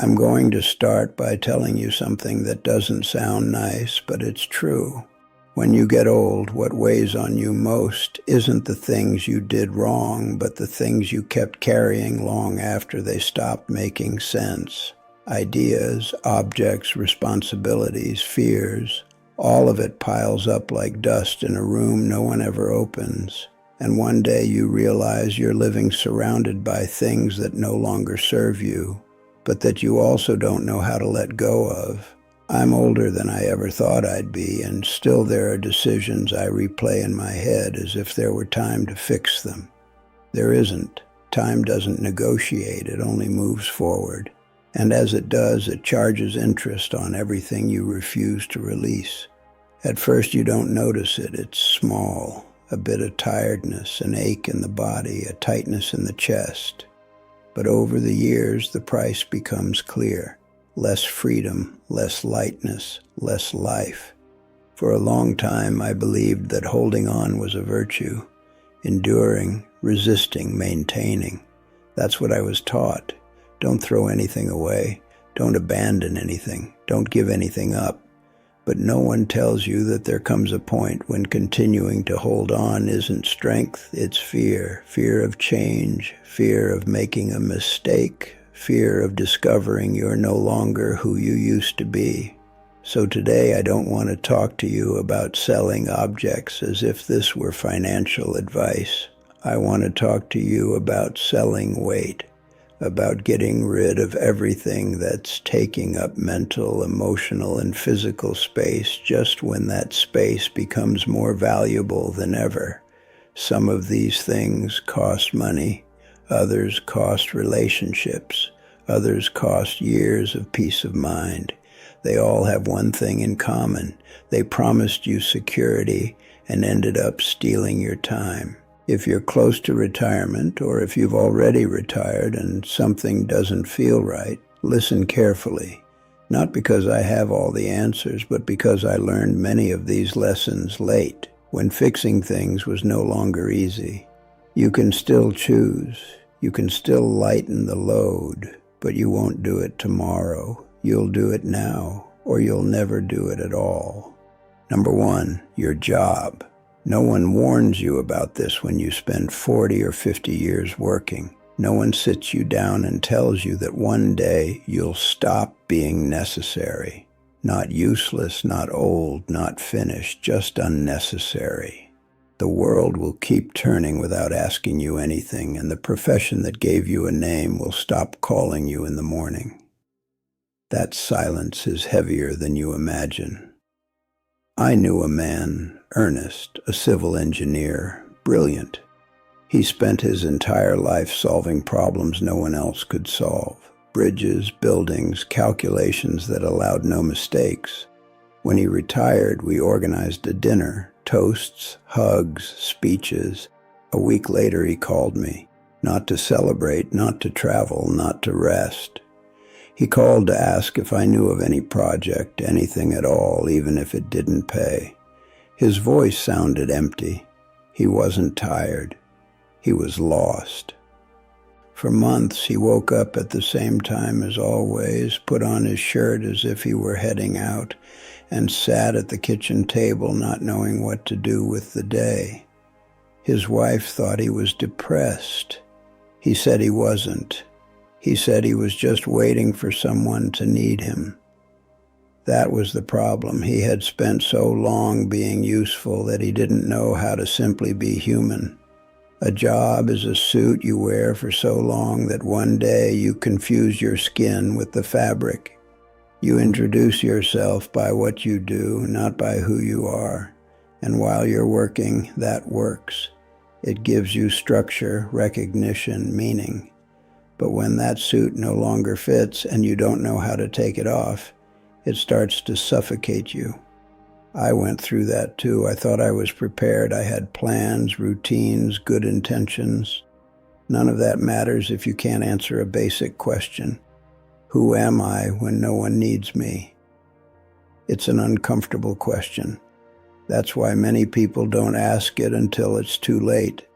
I'm going to start by telling you something that doesn't sound nice, but it's true. When you get old, what weighs on you most isn't the things you did wrong, but the things you kept carrying long after they stopped making sense. Ideas, objects, responsibilities, fears, all of it piles up like dust in a room no one ever opens. And one day you realize you're living surrounded by things that no longer serve you, but that you also don't know how to let go of. I'm older than I ever thought I'd be, and still there are decisions I replay in my head as if there were time to fix them. There isn't. Time doesn't negotiate, it only moves forward. And as it does, it charges interest on everything you refuse to release. At first you don't notice it. It's small, a bit of tiredness, an ache in the body, a tightness in the chest. But over the years, the price becomes clear. Less freedom, less lightness, less life. For a long time, I believed that holding on was a virtue. Enduring, resisting, maintaining. That's what I was taught. Don't throw anything away. Don't abandon anything. Don't give anything up. But no one tells you that there comes a point when continuing to hold on isn't strength, it's fear. Fear of change, fear of making a mistake, fear of discovering you're no longer who you used to be. So today I don't want to talk to you about selling objects as if this were financial advice. I want to talk to you about selling weight. About getting rid of everything that's taking up mental, emotional, and physical space just when that space becomes more valuable than ever. Some of these things cost money, others cost relationships, others cost years of peace of mind. They all have one thing in common. They promised you security and ended up stealing your time. If you're close to retirement, or if you've already retired and something doesn't feel right, listen carefully. Not because I have all the answers, but because I learned many of these lessons late, when fixing things was no longer easy. You can still choose. You can still lighten the load, but you won't do it tomorrow. You'll do it now, or you'll never do it at all. Number one, your job. No one warns you about this when you spend 40 or 50 years working. No one sits you down and tells you that one day you'll stop being necessary. Not useless, not old, not finished, just unnecessary. The world will keep turning without asking you anything, and the profession that gave you a name will stop calling you in the morning. That silence is heavier than you imagine. I knew a man, Ernest, a civil engineer, brilliant. He spent his entire life solving problems no one else could solve. Bridges, buildings, calculations that allowed no mistakes. When he retired, we organized a dinner, toasts, hugs, speeches. A week later, he called me, not to celebrate, not to travel, not to rest. He called to ask if I knew of any project, anything at all, even if it didn't pay. His voice sounded empty. He wasn't tired. He was lost. For months, he woke up at the same time as always, put on his shirt as if he were heading out, and sat at the kitchen table not knowing what to do with the day. His wife thought he was depressed. He said he wasn't. He said he was just waiting for someone to need him. That was the problem. He had spent so long being useful that he didn't know how to simply be human. A job is a suit you wear for so long that one day you confuse your skin with the fabric. You introduce yourself by what you do, not by who you are. And while you're working, that works. It gives you structure, recognition, meaning. But when that suit no longer fits and you don't know how to take it off, it starts to suffocate you. I went through that too. I thought I was prepared. I had plans, routines, good intentions. None of that matters if you can't answer a basic question. Who am I when no one needs me? It's an uncomfortable question. That's why many people don't ask it until it's too late.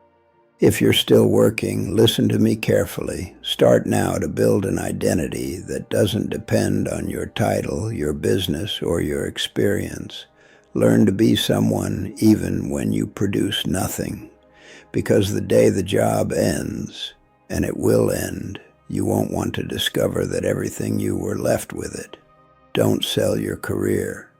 If you're still working, listen to me carefully. Start now to build an identity that doesn't depend on your title, your business, or your experience. Learn to be someone even when you produce nothing. Because the day the job ends, and it will end, you won't want to discover that everything you were left with it. Don't sell your career.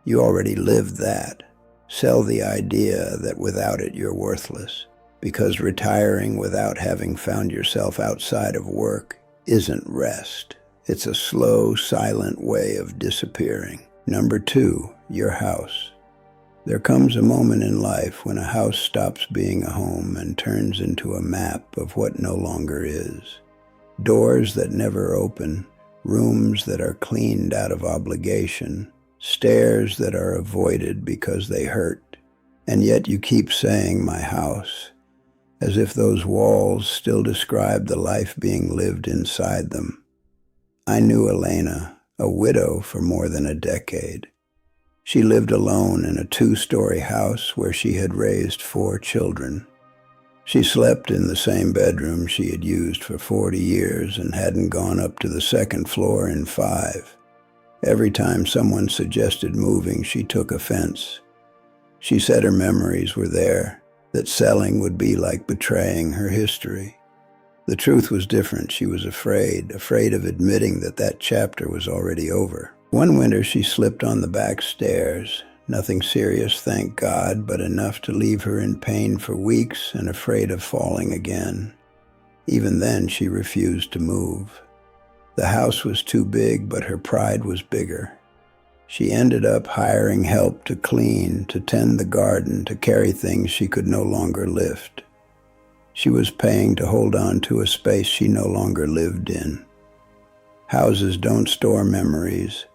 You already lived that. Sell the idea that without it you're worthless. Because retiring without having found yourself outside of work isn't rest. It's a slow, silent way of disappearing. Number 2, your house. There comes a moment in life when a house stops being a home and turns into a map of what no longer is. Doors that never open, rooms that are cleaned out of obligation, stairs that are avoided because they hurt. And yet you keep saying, my house, as if those walls still describe the life being lived inside them. I knew Elena, a widow for more than a decade. She lived alone in a 2-story house where she had raised 4 children. She slept in the same bedroom she had used for 40 years and hadn't gone up to the 2nd floor in 5. Every time someone suggested moving, she took offense. She said her memories were there, that selling would be like betraying her history. The truth was different. She was afraid of admitting that that chapter was already over. One winter she slipped on the back stairs. Nothing serious, thank God, but enough to leave her in pain for weeks and afraid of falling again. Even then she refused to move. The house was too big, but her pride was bigger. She ended up hiring help to clean, to tend the garden, to carry things she could no longer lift. She was paying to hold on to a space she no longer lived in. Houses don't store memories.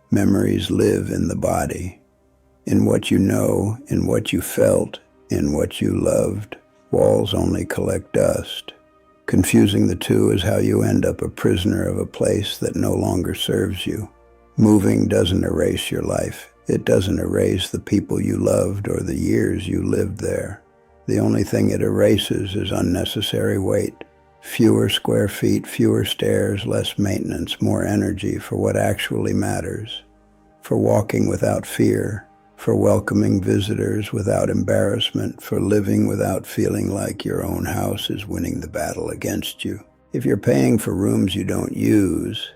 Memories live in the body, in what you know, in what you felt, in what you loved. Walls only collect dust. Confusing the two is how you end up a prisoner of a place that no longer serves you. Moving doesn't erase your life. It doesn't erase the people you loved or the years you lived there. The only thing it erases is unnecessary weight. Fewer square feet, fewer stairs, less maintenance, more energy for what actually matters. For walking without fear, for welcoming visitors without embarrassment, for living without feeling like your own house is winning the battle against you. If you're paying for rooms you don't use,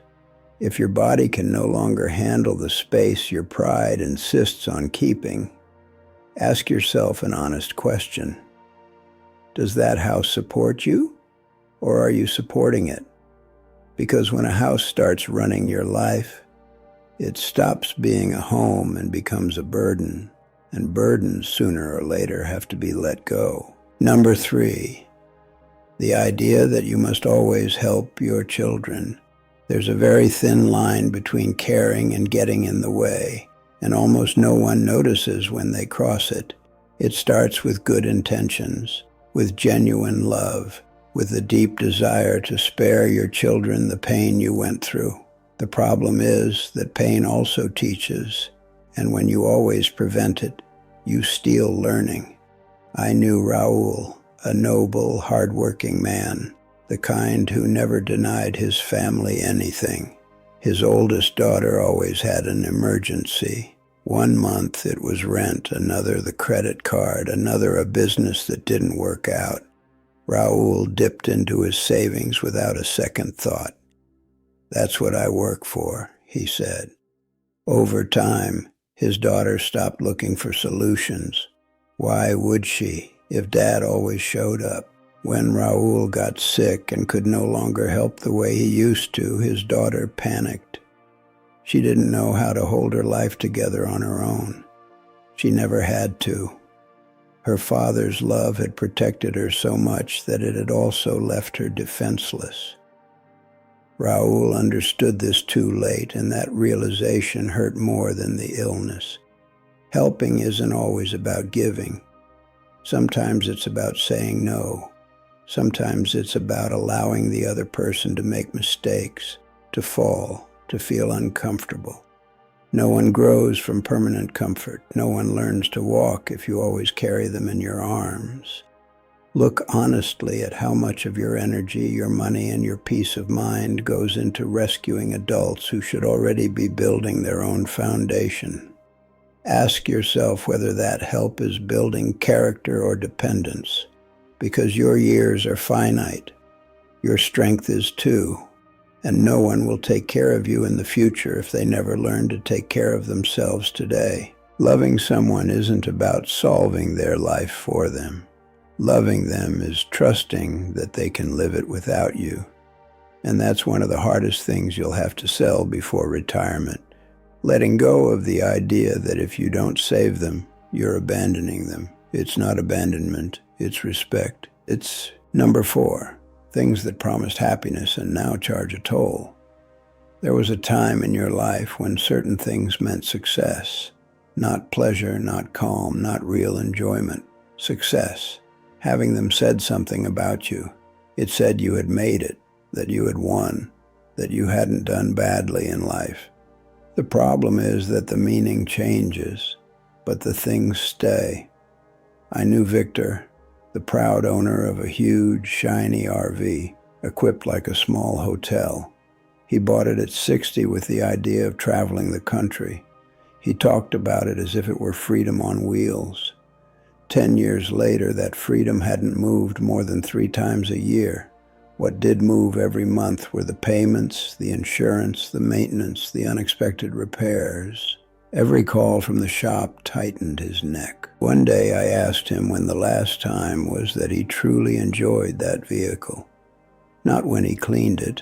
if your body can no longer handle the space your pride insists on keeping, ask yourself an honest question. Does that house support you, or are you supporting it? Because when a house starts running your life, it stops being a home and becomes a burden, and burdens sooner or later have to be let go. Number 3, the idea that you must always help your children. There's a very thin line between caring and getting in the way, and almost no one notices when they cross it. It starts with good intentions, with genuine love, with the deep desire to spare your children the pain you went through. The problem is that pain also teaches, and when you always prevent it, you steal learning. I knew Raul, a noble, hard-working man, the kind who never denied his family anything. His oldest daughter always had an emergency. One month it was rent, another the credit card, another a business that didn't work out. Raul dipped into his savings without a second thought. "That's what I work for," he said. Over time, his daughter stopped looking for solutions. Why would she, if Dad always showed up? When Raul got sick and could no longer help the way he used to, his daughter panicked. She didn't know how to hold her life together on her own. She never had to. Her father's love had protected her so much that it had also left her defenseless. Raul understood this too late, and that realization hurt more than the illness. Helping isn't always about giving. Sometimes it's about saying no. Sometimes it's about allowing the other person to make mistakes, to fall, to feel uncomfortable. No one grows from permanent comfort. No one learns to walk if you always carry them in your arms. Look honestly at how much of your energy, your money, and your peace of mind goes into rescuing adults who should already be building their own foundation. Ask yourself whether that help is building character or dependence, because your years are finite. Your strength is too, and no one will take care of you in the future if they never learn to take care of themselves today. Loving someone isn't about solving their life for them. Loving them is trusting that they can live it without you. And that's one of the hardest things you'll have to sell before retirement. Letting go of the idea that if you don't save them, you're abandoning them. It's not abandonment, it's respect. It's number 4, things that promised happiness and now charge a toll. There was a time in your life when certain things meant success. Not pleasure, not calm, not real enjoyment. Success. Having them said something about you. It said you had made it, that you had won, that you hadn't done badly in life. The problem is that the meaning changes, but the things stay. I knew Victor, the proud owner of a huge, shiny RV, equipped like a small hotel. He bought it at 60 with the idea of traveling the country. He talked about it as if it were freedom on wheels. 10 years later, that freedom hadn't moved more than 3 times a year. What did move every month were the payments, the insurance, the maintenance, the unexpected repairs. Every call from the shop tightened his neck. One day I asked him when the last time was that he truly enjoyed that vehicle. Not when he cleaned it,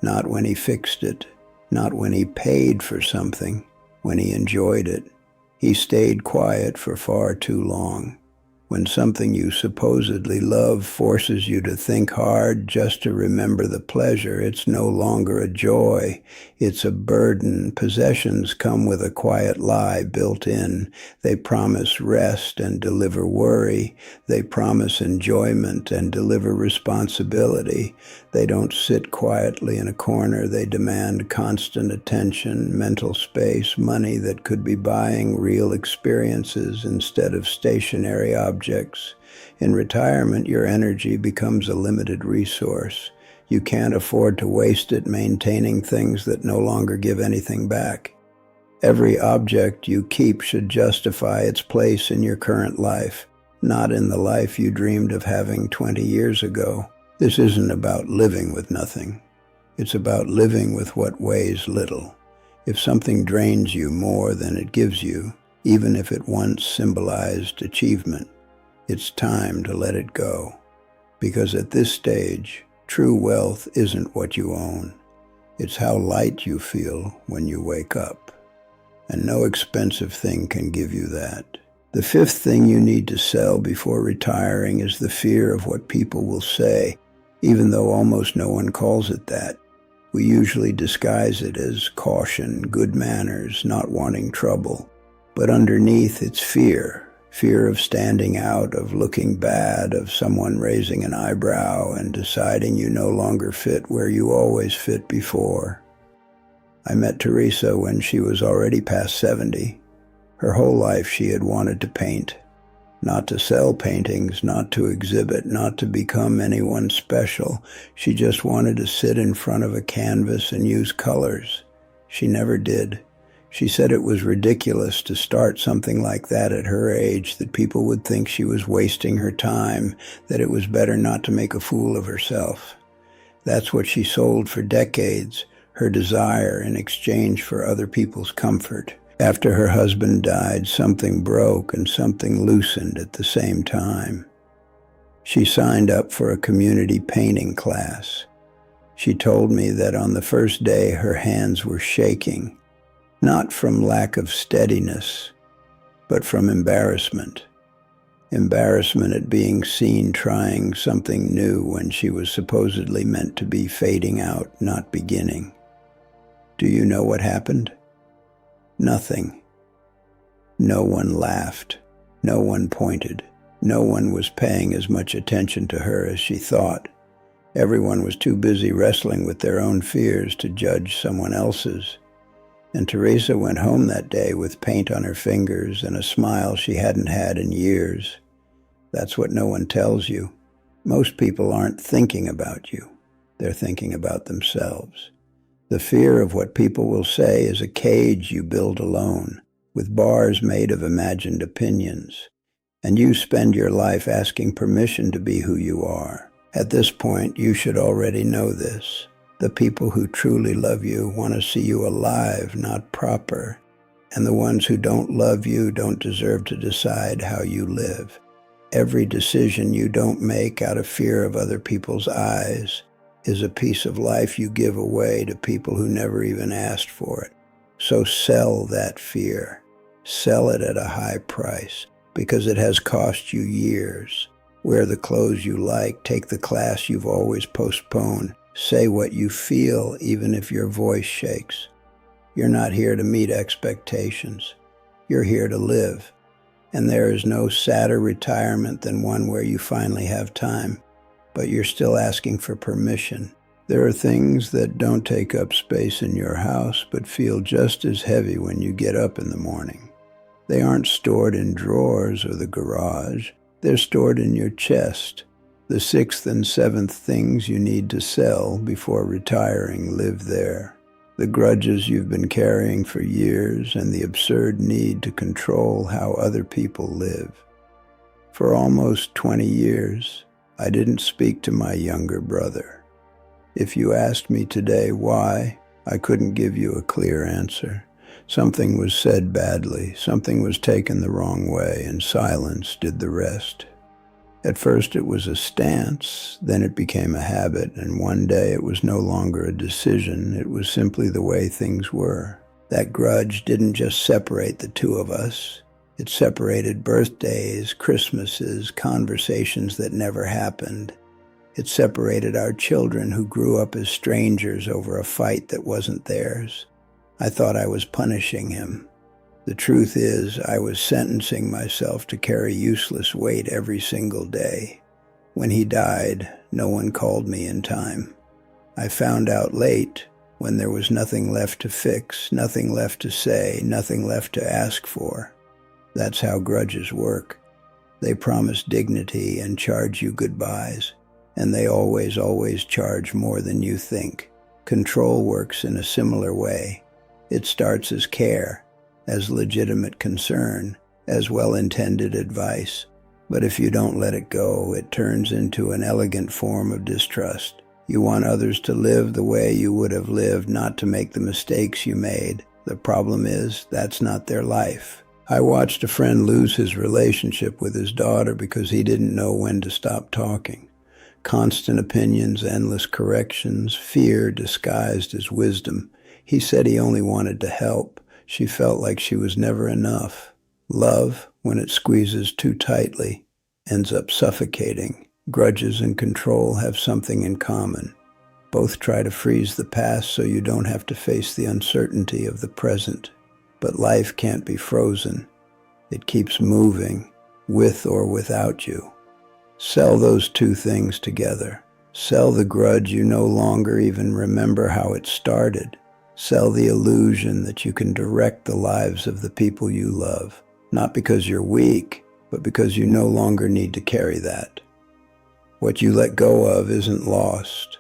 not when he fixed it, not when he paid for something, when he enjoyed it. He stayed quiet for far too long. When something you supposedly love forces you to think hard just to remember the pleasure, it's no longer a joy, it's a burden. Possessions come with a quiet lie built in. They promise rest and deliver worry. They promise enjoyment and deliver responsibility. They don't sit quietly in a corner. They demand constant attention, mental space, money that could be buying real experiences instead of stationary objects. In retirement, your energy becomes a limited resource. You can't afford to waste it maintaining things that no longer give anything back. Every object you keep should justify its place in your current life, not in the life you dreamed of having 20 years ago. This isn't about living with nothing. It's about living with what weighs little. If something drains you more than it gives you, even if it once symbolized achievement, it's time to let it go. Because at this stage, true wealth isn't what you own. It's how light you feel when you wake up. And no expensive thing can give you that. The 5th thing you need to sell before retiring is the fear of what people will say, even though almost no one calls it that. We usually disguise it as caution, good manners, not wanting trouble. But underneath, it's fear. Fear of standing out, of looking bad, of someone raising an eyebrow and deciding you no longer fit where you always fit before. I met Teresa when she was already past 70. Her whole life she had wanted to paint. Not to sell paintings, not to exhibit, not to become anyone special. She just wanted to sit in front of a canvas and use colors. She never did. She said it was ridiculous to start something like that at her age, that people would think she was wasting her time, that it was better not to make a fool of herself. That's what she sold for decades, her desire in exchange for other people's comfort. After her husband died, something broke and something loosened at the same time. She signed up for a community painting class. She told me that on the first day her hands were shaking, not from lack of steadiness, but from embarrassment. Embarrassment at being seen trying something new when she was supposedly meant to be fading out, not beginning. Do you know what happened? Nothing. No one laughed. No one pointed. No one was paying as much attention to her as she thought. Everyone was too busy wrestling with their own fears to judge someone else's. And Teresa went home that day with paint on her fingers and a smile she hadn't had in years. That's what no one tells you. Most people aren't thinking about you. They're thinking about themselves. The fear of what people will say is a cage you build alone, with bars made of imagined opinions. And you spend your life asking permission to be who you are. At this point, you should already know this. The people who truly love you want to see you alive, not proper. And the ones who don't love you don't deserve to decide how you live. Every decision you don't make out of fear of other people's eyes is a piece of life you give away to people who never even asked for it. So sell that fear. Sell it at a high price, because it has cost you years. Wear the clothes you like, take the class you've always postponed. Say what you feel, even if your voice shakes. You're not here to meet expectations. You're here to live. And there is no sadder retirement than one where you finally have time, but you're still asking for permission. There are things that don't take up space in your house, but feel just as heavy when you get up in the morning. They aren't stored in drawers or the garage. They're stored in your chest. The sixth and seventh things you need to sell before retiring live there. The grudges you've been carrying for years and the absurd need to control how other people live. For almost 20 years, I didn't speak to my younger brother. If you asked me today why, I couldn't give you a clear answer. Something was said badly, something was taken the wrong way, and silence did the rest. At first it was a stance, then it became a habit, and one day it was no longer a decision, it was simply the way things were. That grudge didn't just separate the two of us. It separated birthdays, Christmases, conversations that never happened. It separated our children who grew up as strangers over a fight that wasn't theirs. I thought I was punishing him. The truth is, I was sentencing myself to carry useless weight every single day. When he died, no one called me in time. I found out late, when there was nothing left to fix, nothing left to say, nothing left to ask for. That's how grudges work. They promise dignity and charge you goodbyes, and they always charge more than you think. Control works in a similar way. It starts as care, as legitimate concern, as well-intended advice. But if you don't let it go, it turns into an elegant form of distrust. You want others to live the way you would have lived, not to make the mistakes you made. The problem is, that's not their life. I watched a friend lose his relationship with his daughter because he didn't know when to stop talking. Constant opinions, endless corrections, fear disguised as wisdom. He said he only wanted to help. She felt like she was never enough. Love, when it squeezes too tightly, ends up suffocating. Grudges and control have something in common. Both try to freeze the past so you don't have to face the uncertainty of the present. But life can't be frozen. It keeps moving, with or without you. Sell those two things together. Sell the grudge you no longer even remember how it started. Sell the illusion that you can direct the lives of the people you love, not because you're weak, but because you no longer need to carry that. What you let go of isn't lost.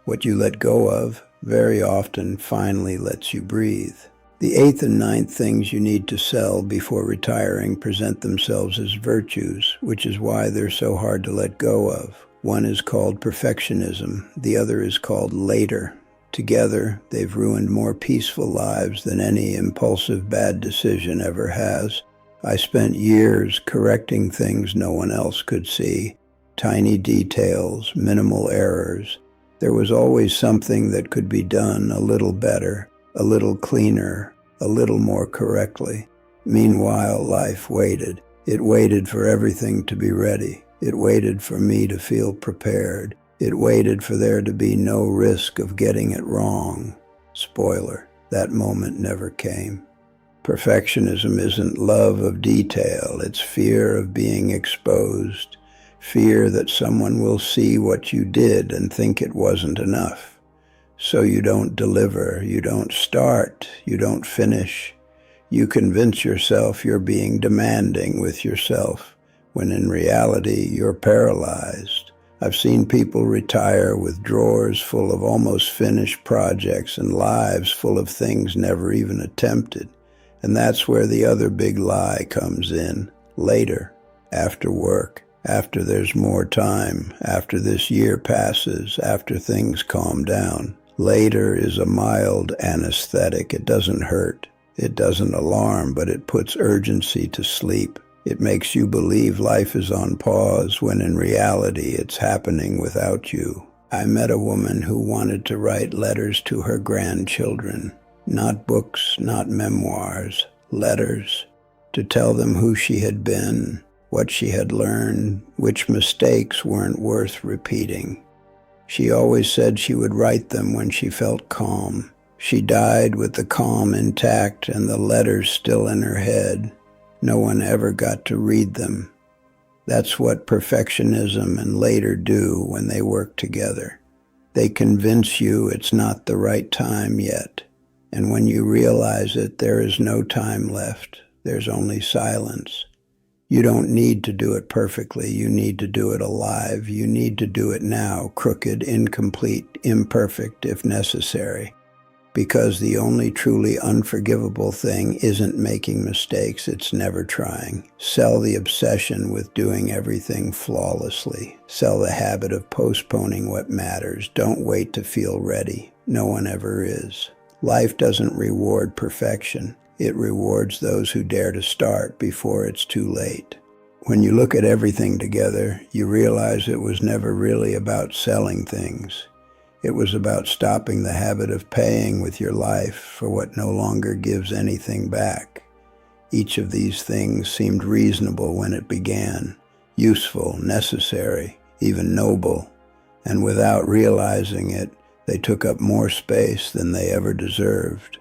What you let go of very often finally lets you breathe. The eighth and ninth things you need to sell before retiring present themselves as virtues, which is why they're so hard to let go of. One is called perfectionism, the other is called later. Together, they've ruined more peaceful lives than any impulsive bad decision ever has. I spent years correcting things no one else could see. Tiny details, minimal errors. There was always something that could be done a little better, a little cleaner, a little more correctly. Meanwhile, life waited. It waited for everything to be ready. It waited for me to feel prepared. It waited for there to be no risk of getting it wrong. Spoiler, that moment never came. Perfectionism isn't love of detail, it's fear of being exposed. Fear that someone will see what you did and think it wasn't enough. So you don't deliver, you don't start, you don't finish. You convince yourself you're being demanding with yourself, when in reality you're paralyzed. I've seen people retire with drawers full of almost finished projects and lives full of things never even attempted. And that's where the other big lie comes in. Later, after work, after there's more time, after this year passes, after things calm down. Later is a mild anesthetic. It doesn't hurt. It doesn't alarm, but it puts urgency to sleep. It makes you believe life is on pause when in reality it's happening without you. I met a woman who wanted to write letters to her grandchildren. Not books, not memoirs, letters, to tell them who she had been, what she had learned, which mistakes weren't worth repeating. She always said she would write them when she felt calm. She died with the calm intact and the letters still in her head. No one ever got to read them. That's what perfectionism and later do when they work together. They convince you it's not the right time yet. And when you realize it, there is no time left. There's only silence. You don't need to do it perfectly. You need to do it alive. You need to do it now, crooked, incomplete, imperfect if necessary. Because the only truly unforgivable thing isn't making mistakes, it's never trying. Sell the obsession with doing everything flawlessly. Sell the habit of postponing what matters. Don't wait to feel ready. No one ever is. Life doesn't reward perfection. It rewards those who dare to start before it's too late. When you look at everything together, you realize it was never really about selling things. It was about stopping the habit of paying with your life for what no longer gives anything back. Each of these things seemed reasonable when it began, useful, necessary, even noble, and without realizing it, they took up more space than they ever deserved.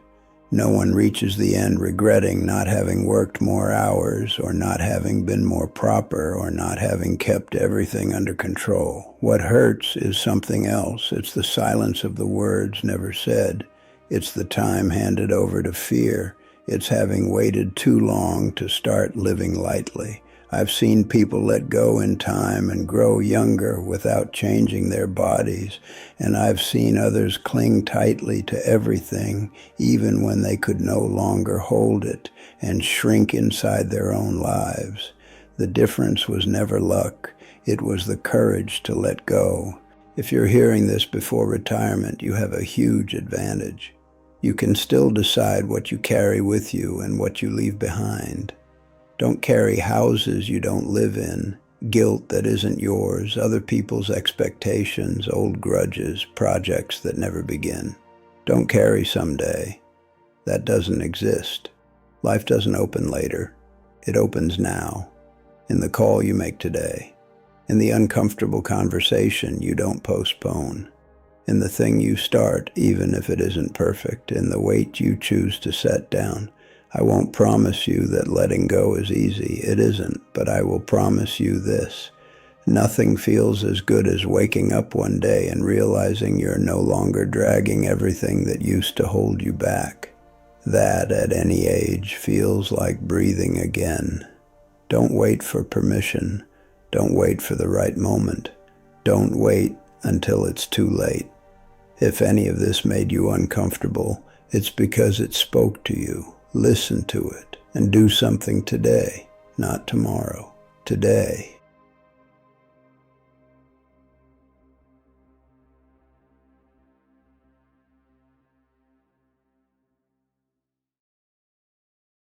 No one reaches the end regretting not having worked more hours, or not having been more proper, or not having kept everything under control. What hurts is something else. It's the silence of the words never said. It's the time handed over to fear. It's having waited too long to start living lightly. I've seen people let go in time and grow younger without changing their bodies, and I've seen others cling tightly to everything, even when they could no longer hold it, and shrink inside their own lives. The difference was never luck. It was the courage to let go. If you're hearing this before retirement, you have a huge advantage. You can still decide what you carry with you and what you leave behind. Don't carry houses you don't live in, guilt that isn't yours, other people's expectations, old grudges, projects that never begin. Don't carry someday. That doesn't exist. Life doesn't open later. It opens now, in the call you make today, in the uncomfortable conversation you don't postpone, in the thing you start even if it isn't perfect, in the weight you choose to set down. I won't promise you that letting go is easy. It isn't, but I will promise you this. Nothing feels as good as waking up one day and realizing you're no longer dragging everything that used to hold you back. That, at any age, feels like breathing again. Don't wait for permission. Don't wait for the right moment. Don't wait until it's too late. If any of this made you uncomfortable, it's because it spoke to you. Listen to it and do something today, not tomorrow. Today.